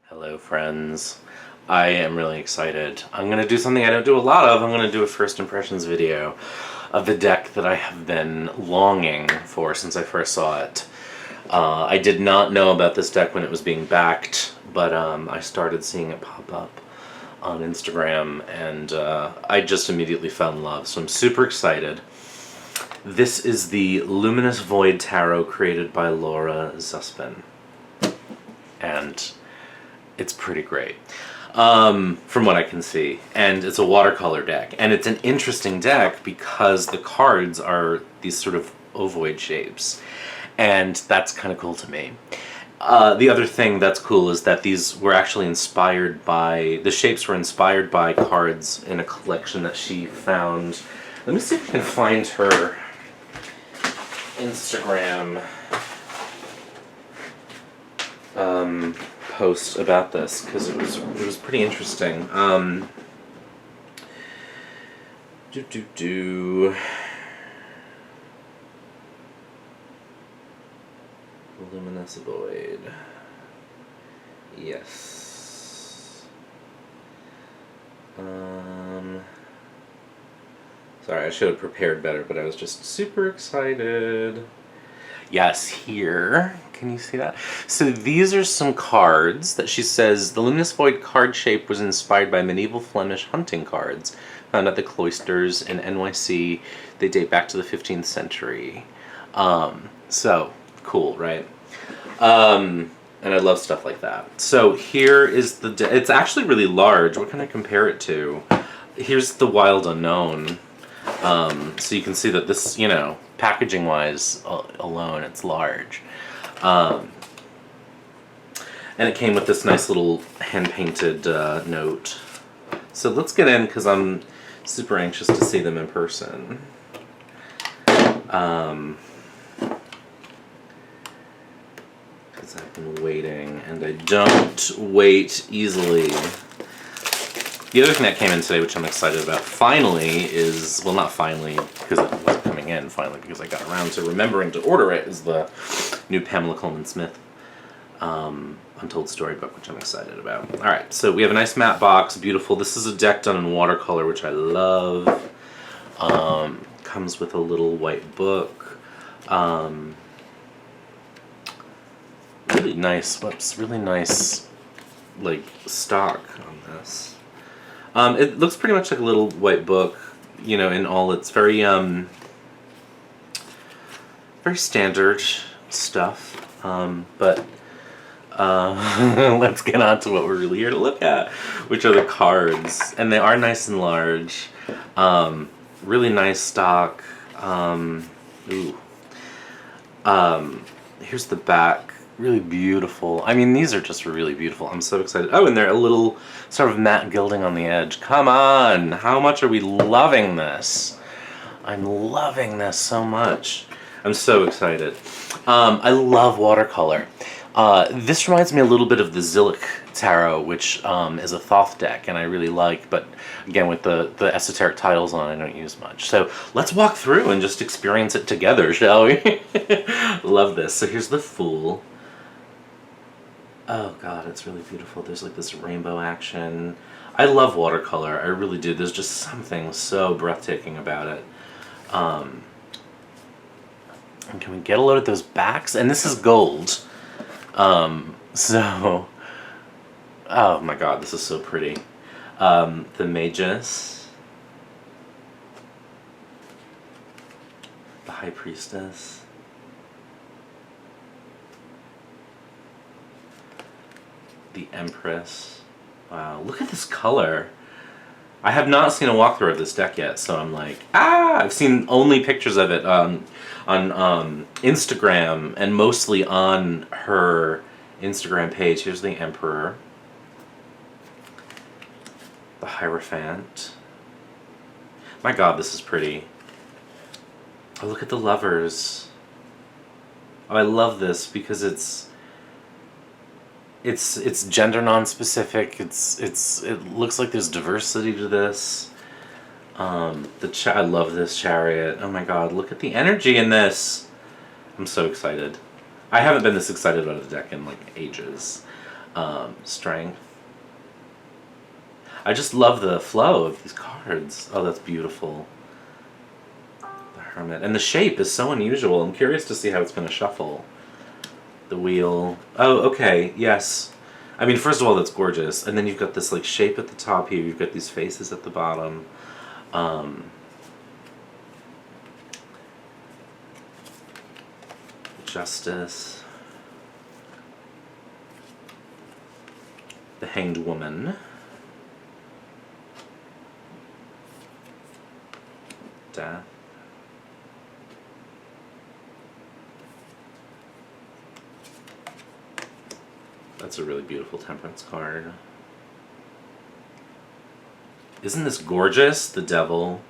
Hello friends, I am really excited. I'm going to do something I don't do a lot of. I'm going to do a first impressions video of the deck that I have been longing for since I first saw it. I did not know about this deck when it was being backed, but I started seeing it pop up on Instagram and I just immediately fell in love, so I'm super excited. This is the Luminous Void Tarot created by Laura Zuspan, and it's pretty great, from what I can see. And it's a watercolor deck. And it's an interesting deck because the cards are these sort of ovoid shapes. And that's kind of cool to me. The other thing that's cool is that these were actually inspired by, the shapes were inspired by cards in a collection that she found. Let me see if I can find her Instagram post about this, because it was pretty interesting. Luminous Void. Yes. Sorry, I should have prepared better, but I was just super excited. Yes, here. Can you see that? So these are some cards that she says the Luminous Void card shape was inspired by medieval Flemish hunting cards found at the cloisters in NYC. They date back to the 15th century. So cool, right? And I love stuff like that. So here is it's actually really large. What can I compare it to? Here's the Wild Unknown. So you can see that this, you know, packaging wise alone, it's large. And it came with this nice little hand-painted note. So let's get in, because I'm super anxious to see them in person. Because I've been waiting, and I don't wait easily. The other thing that came in today, which I'm excited about, finally, is, well, not finally, because it wasn't coming in, finally, because I got around to remembering to order it, is the new Pamela Coleman Smith Untold Storybook, which I'm excited about. Alright, so we have a nice matte box, beautiful. This is a deck done in watercolor, which I love. Comes with a little white book. Really nice, really nice, like, stock on this. It looks pretty much like a little white book, you know, in all its very standard stuff. But let's get on to what we're really here to look at, which are the cards. And they are nice and large. Really nice stock. Here's the back. Really beautiful. I mean, these are just really beautiful. I'm so excited. Oh, and they're a little sort of matte gilding on the edge. Come on! How much are we loving this? I'm loving this so much. I'm so excited. I love watercolor. This reminds me a little bit of the Zillick Tarot, which is a Thoth deck, and I really like, but again, with the esoteric titles on, I don't use much. So let's walk through and just experience it together, shall we? Love this. So here's the Fool. Oh god, it's really beautiful. There's like this rainbow action. I love watercolor, I really do. There's just something so breathtaking about it. And can we get a load of those backs? And this is gold. So, oh my god, this is so pretty. The Magus. The High Priestess. The Empress. Wow, look at this color. I have not seen a walkthrough of this deck yet, so I'm like, I've seen only pictures of it on Instagram, and mostly on her Instagram page. Here's the Emperor. The Hierophant. My god, this is pretty. Oh, look at the Lovers. Oh, I love this because it's gender non-specific. It looks like there's diversity to this. I love this Chariot. Oh my god, look at the energy in this. I'm so excited. I haven't been this excited about the deck in like ages. Strength. I just love the flow of these cards. Oh, that's beautiful. The Hermit. And the shape is so unusual. I'm curious to see how it's going to shuffle. The Wheel. Oh, okay. Yes. I mean, first of all, that's gorgeous. And then you've got this like shape at the top here. You've got these faces at the bottom. Justice. The Hanged Woman. Death. That's a really beautiful Temperance card. Isn't this gorgeous? The Devil.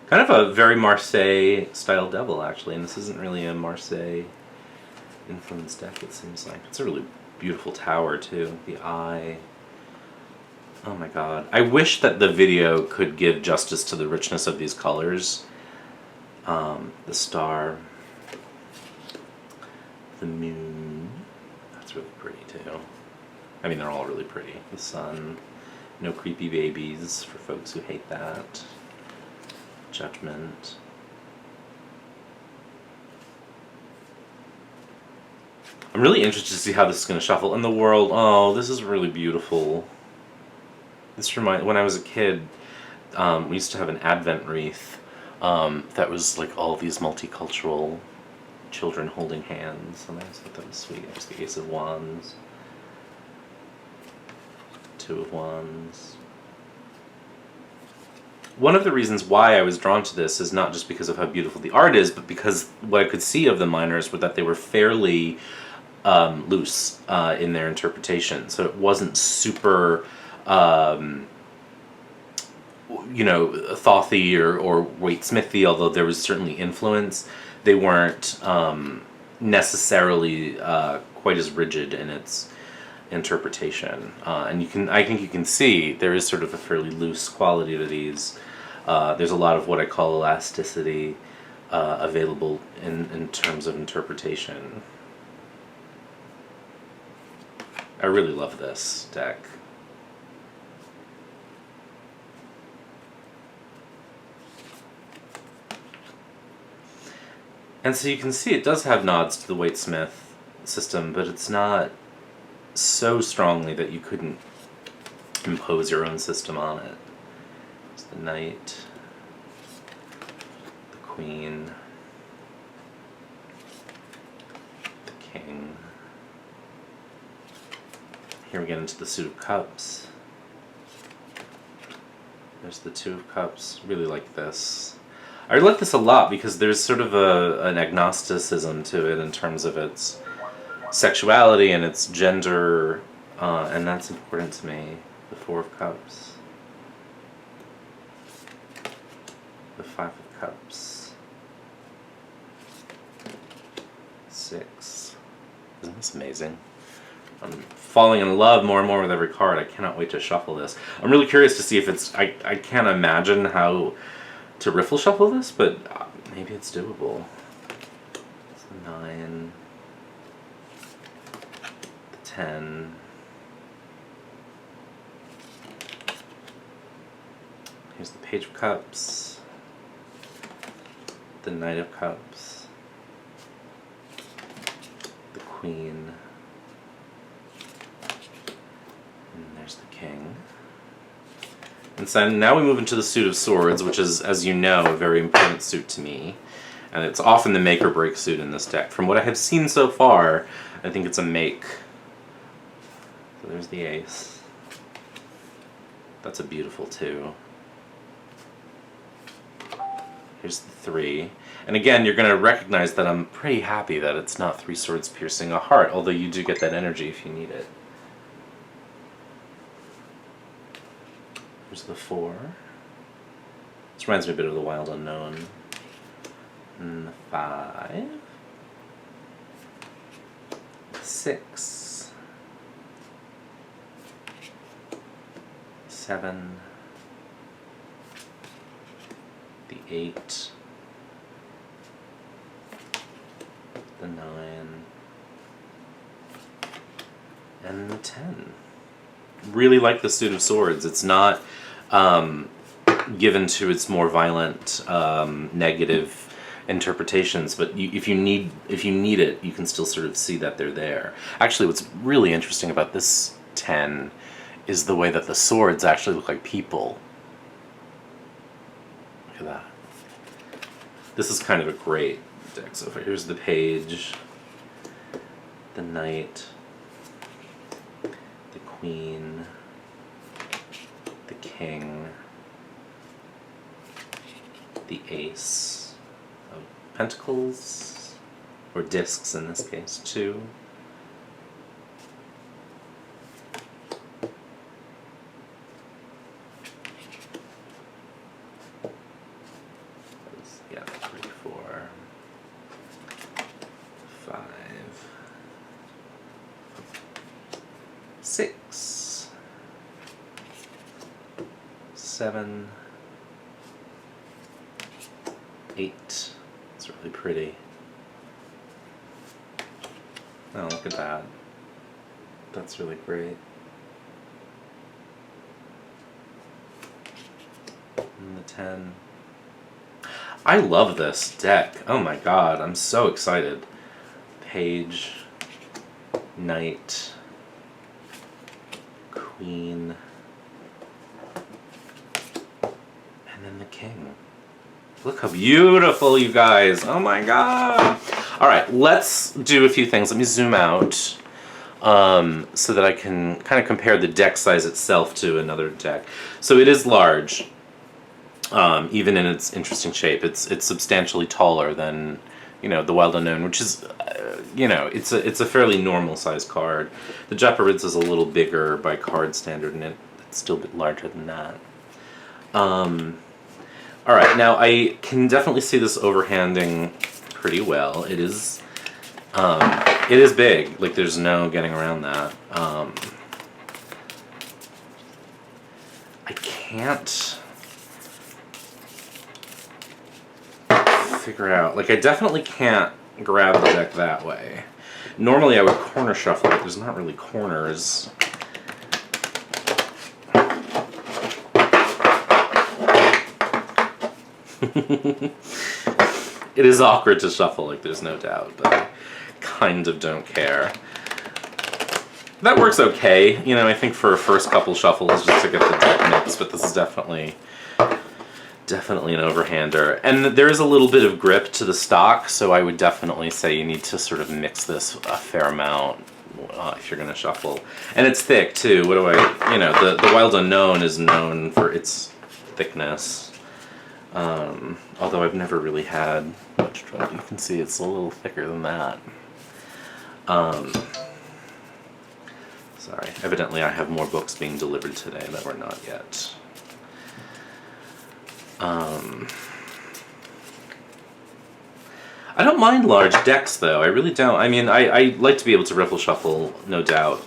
Kind of a very Marseille style devil, actually, and this isn't really a Marseille influenced deck, it seems like. It's a really beautiful tower, too. The Eye. Oh my god. I wish that the video could give justice to the richness of these colors. The Star. The Moon. That's really pretty, too. I mean, they're all really pretty. The Sun. No creepy babies for folks who hate that. Judgment. I'm really interested to see how this is going to shuffle. And the World. Oh, this is really beautiful. This reminds, when I was a kid, we used to have an Advent wreath that was like all these multicultural children holding hands, and I just thought that was sweet. There's the Ace of Wands, Two of Wands. One of the reasons why I was drawn to this is not just because of how beautiful the art is, but because what I could see of the minors were that they were fairly loose in their interpretation. So it wasn't super, thothy or Waite-Smithy, although there was certainly influence. They weren't necessarily quite as rigid in its interpretation. And I think you can see there is sort of a fairly loose quality to these. There's a lot of what I call elasticity available in terms of interpretation. I really love this deck. And so you can see it does have nods to the Waite-Smith system, but it's not so strongly that you couldn't impose your own system on it. There's the Knight, the Queen, the King. Here we get into the Suit of Cups. There's the Two of Cups. Really like this. I like this a lot because there's sort of an agnosticism to it in terms of its sexuality and its gender, and that's important to me. The Four of Cups. The Five of Cups. 6. Isn't this amazing? I'm falling in love more and more with every card. I cannot wait to shuffle this. I'm really curious to see if it's... I can't imagine how to riffle shuffle this, but maybe it's doable. It's the 9. The 10. Here's the Page of Cups. The Knight of Cups. The Queen. And there's the King. And so now we move into the Suit of Swords, which is, as you know, a very important suit to me. And it's often the make or break suit in this deck. From what I have seen so far, I think it's a make. So there's the Ace. That's a beautiful 2. Here's the 3. And again, you're going to recognize that I'm pretty happy that it's not 3 swords piercing a heart, although you do get that energy if you need it. Here's the 4. This reminds me a bit of the Wild Unknown. And the 5. 6. 7. The 8. The 9. and the 10. Really like the suit of swords. It's not given to its more violent, negative interpretations, but if you need it, you can still sort of see that they're there. Actually, what's really interesting about this 10 is the way that the swords actually look like people. Look at that. This is kind of a great deck so far. Here's the page, the knight, the queen, the king, the ace of pentacles, or discs in this case, 2. Yeah, 3, 4, 5, 6, 7, 8. It's really pretty. Oh, look at that. That's really great. And the 10. I love this deck. Oh my god, I'm so excited. Page, knight, queen, and then the king. Look how beautiful, you guys. Oh my god. All right, let's do a few things. Let me zoom out so that I can kind of compare the deck size itself to another deck. So it is large, even in its interesting shape. It's substantially taller than, you know, the Wild Unknown, which is, you know, it's a fairly normal size card. The Japarids is a little bigger by card standard, and it's still a bit larger than that. All right, now I can definitely see this overhanding pretty well. It is big. Like, there's no getting around that. I can't figure out. Like, I definitely can't grab the deck that way. Normally, I would corner shuffle, but there's not really corners. It is awkward to shuffle, like, there's no doubt, but I kind of don't care. That works okay, you know, I think for a first couple shuffles just to get the deck mix, but this is definitely an overhander. And there is a little bit of grip to the stock, so I would definitely say you need to sort of mix this a fair amount if you're going to shuffle. And it's thick, too. What do I, you know, the Wild Unknown is known for its thickness. Although I've never really had much trouble. You can see it's a little thicker than that. Sorry. Evidently I have more books being delivered today that were not yet. I don't mind large decks, though. I really don't. I mean, I like to be able to riffle shuffle, no doubt.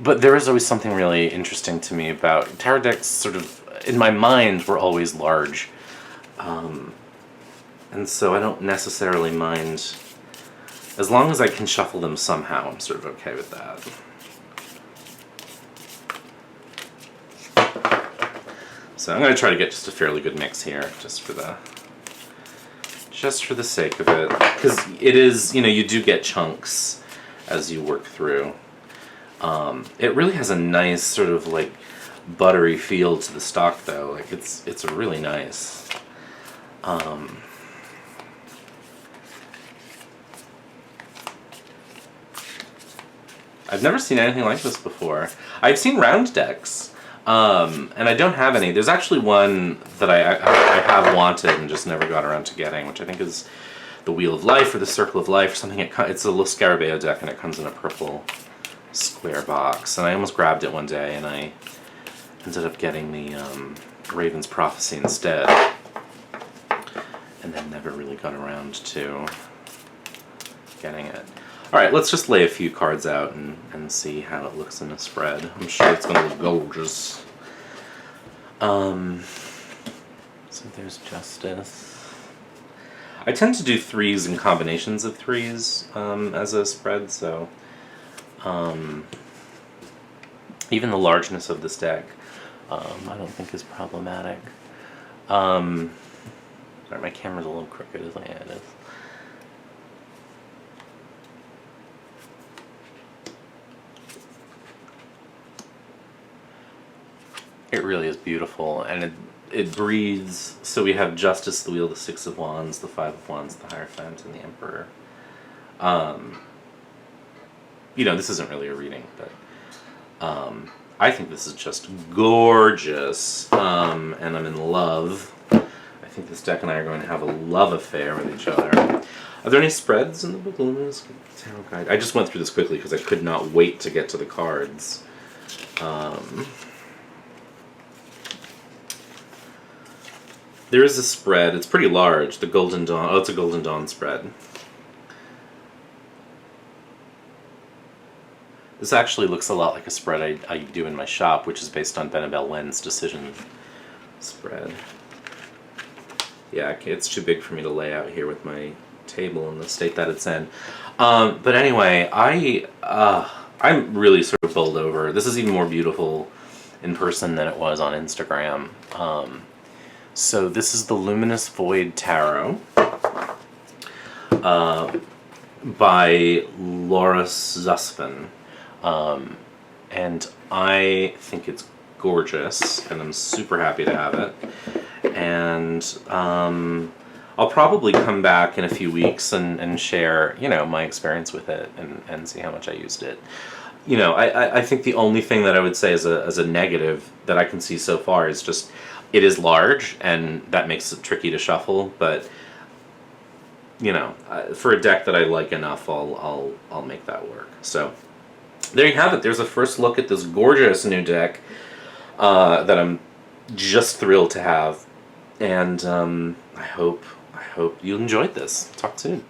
But there is always something really interesting to me about tarot decks. Sort of, in my mind, were always large. And so I don't necessarily mind. As long as I can shuffle them somehow, I'm sort of okay with that. So I'm going to try to get just a fairly good mix here, just for the sake of it. Because it is, you know, you do get chunks as you work through. It really has a nice sort of like buttery feel to the stock, though. Like it's really nice. I've never seen anything like this before. I've seen round decks, and I don't have any. There's actually one that I have wanted and just never got around to getting, which I think is the Wheel of Life or the Circle of Life or something. It's a little Scarabeo deck, and it comes in a purple square box. And I almost grabbed it one day, and I ended up getting the Raven's Prophecy instead, and then never really got around to getting it. Alright, let's just lay a few cards out and see how it looks in a spread. I'm sure it's going to look gorgeous. So there's Justice. I tend to do threes and combinations of threes as a spread, so Even the largeness of this deck, I don't think is problematic. Sorry, my camera's a little crooked as it is. It really is beautiful, and it breathes. So we have Justice, the Wheel, the Six of Wands, the Five of Wands, the Hierophant, and the Emperor. You know, this isn't really a reading, but I think this is just gorgeous, and I'm in love. I think this deck and I are going to have a love affair with each other. Are there any spreads in the book, Luminous Tarot Guide? I just went through this quickly because I could not wait to get to the cards. There is a spread. It's pretty large. The Golden Dawn. Oh, it's a Golden Dawn spread. This actually looks a lot like a spread I do in my shop, which is based on Benabel Wen's decision spread. Yeah, it's too big for me to lay out here with my table in the state that it's in. But anyway, I'm really sort of bowled over. This is even more beautiful in person than it was on Instagram. So this is the Luminous Void Tarot by Laura Zuspan. And I think it's gorgeous, and I'm super happy to have it. And I'll probably come back in a few weeks and share, you know, my experience with it and see how much I used it. You know, I think the only thing that I would say as a negative that I can see so far is just it is large, and that makes it tricky to shuffle. But you know, for a deck that I like enough, I'll make that work. So there you have it. There's a first look at this gorgeous new deck that I'm just thrilled to have, and I hope you enjoyed this. Talk soon.